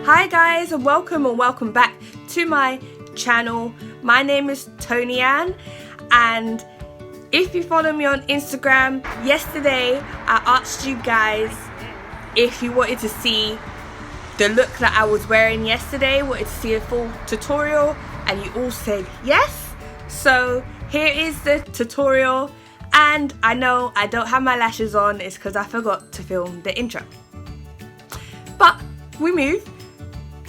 Hi guys, and welcome back to my channel. My name is Toni-Anne, and if you follow me on Instagram, yesterday I asked you guys if you wanted to see the look that I was wearing yesterday, wanted to see a full tutorial, and you all said yes. So here is the tutorial, and I know I don't have my lashes on, it's because I forgot to film the intro. But we move,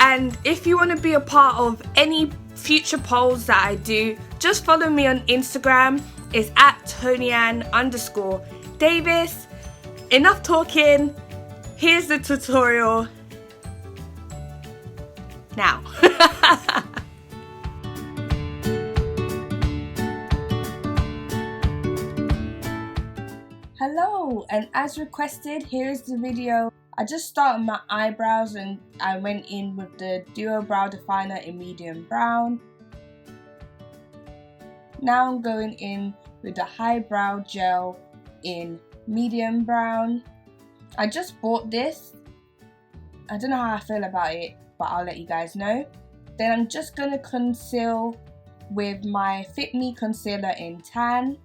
and if you want to be a part of any future polls that I do, just follow me on Instagram. It's at Toni-Anne_Davis. Enough talking, here's the tutorial now. Hello, and as requested, here's the video. I just started my eyebrows and I went in with the Duo Brow Definer in medium brown. Now I'm going in with the Highbrow Gel in medium brown. I just bought this. I don't know how I feel about it, but I'll let you guys know. Then I'm just going to conceal with my Fit Me concealer in tan.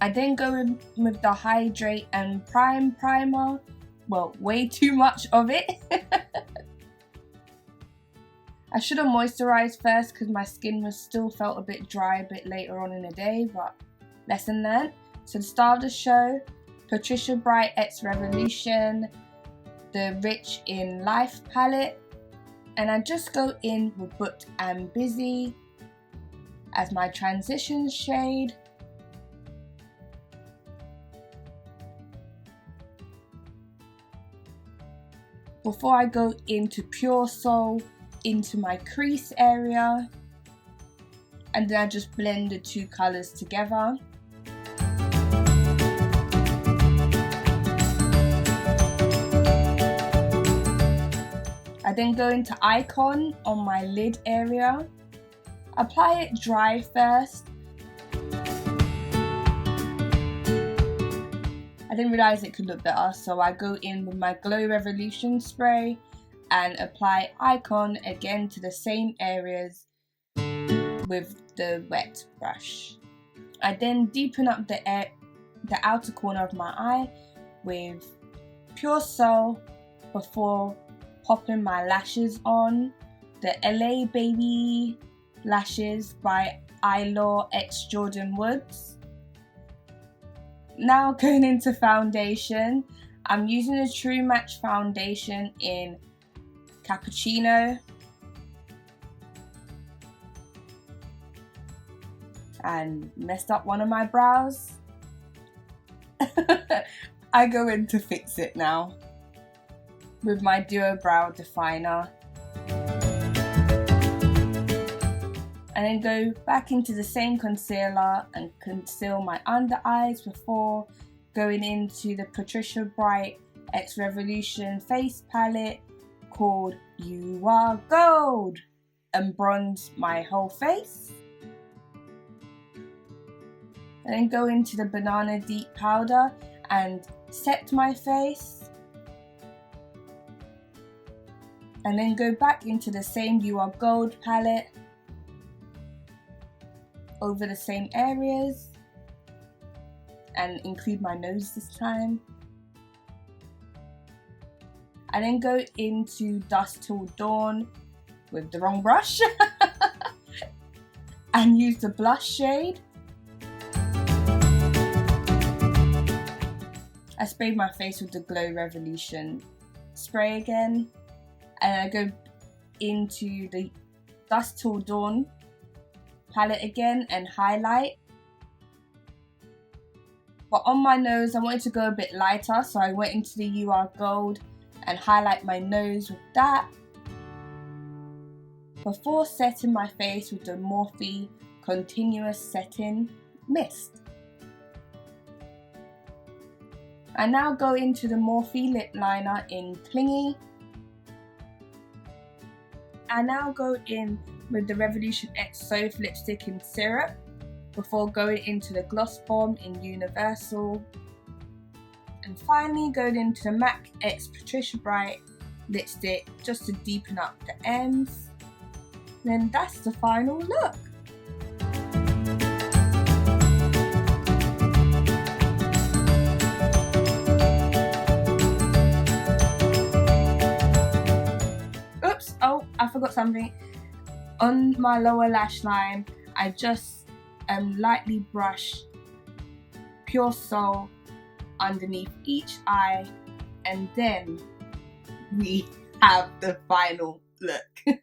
I then go in with the Hydrate and Prime primer. Well, way too much of it. I should have moisturized first because my skin was still felt a bit dry a bit later on in the day, but lesson learned. So the star of the show, Patricia Bright X Revolution, the Rich in Life palette, and I just go in with Booked and Busy as my transition shade. Before I go into Pure Soul into my crease area, and then I just blend the two colours together. I then go into Icon on my lid area, apply it dry first. I didn't realise it could look better, so I go in with my Glow Revolution spray and apply Icon again to the same areas with the wet brush. I then deepen up the outer corner of my eye with Pure Soul before popping my lashes on. The LA Baby lashes by Eyelaw X Jordan Woods. Now going into foundation, I'm using a True Match foundation in Cappuccino. And messed up one of my brows. I go in to fix it now with my Duo Brow Definer. And then go back into the same concealer and conceal my under eyes before going into the Patricia Bright X Revolution face palette called You Are Gold and bronze my whole face. And then go into the Banana Deep powder and set my face. And then go back into the same You Are Gold palette over the same areas and include my nose this time. I then go into Dusk Till Dawn with the wrong brush and use the blush shade. I sprayed my face with the Glow Revolution spray again, and I go into the Dusk Till Dawn palette again and highlight. But on my nose I wanted to go a bit lighter, so I went into the You Are Gold and highlight my nose with that before setting my face with the Morphe Continuous Setting Mist. I now go into the Morphe lip liner in Clingy I now go in with the Revolution X Soft Lipstick in Syrup before going into the Gloss Bomb in Universal. And finally going into the MAC X Patricia Bright lipstick just to deepen up the ends. And then that's the final look. Oops, oh, I forgot something. On my lower lash line, I just lightly brush Pure Soul underneath each eye, and then we have the final look.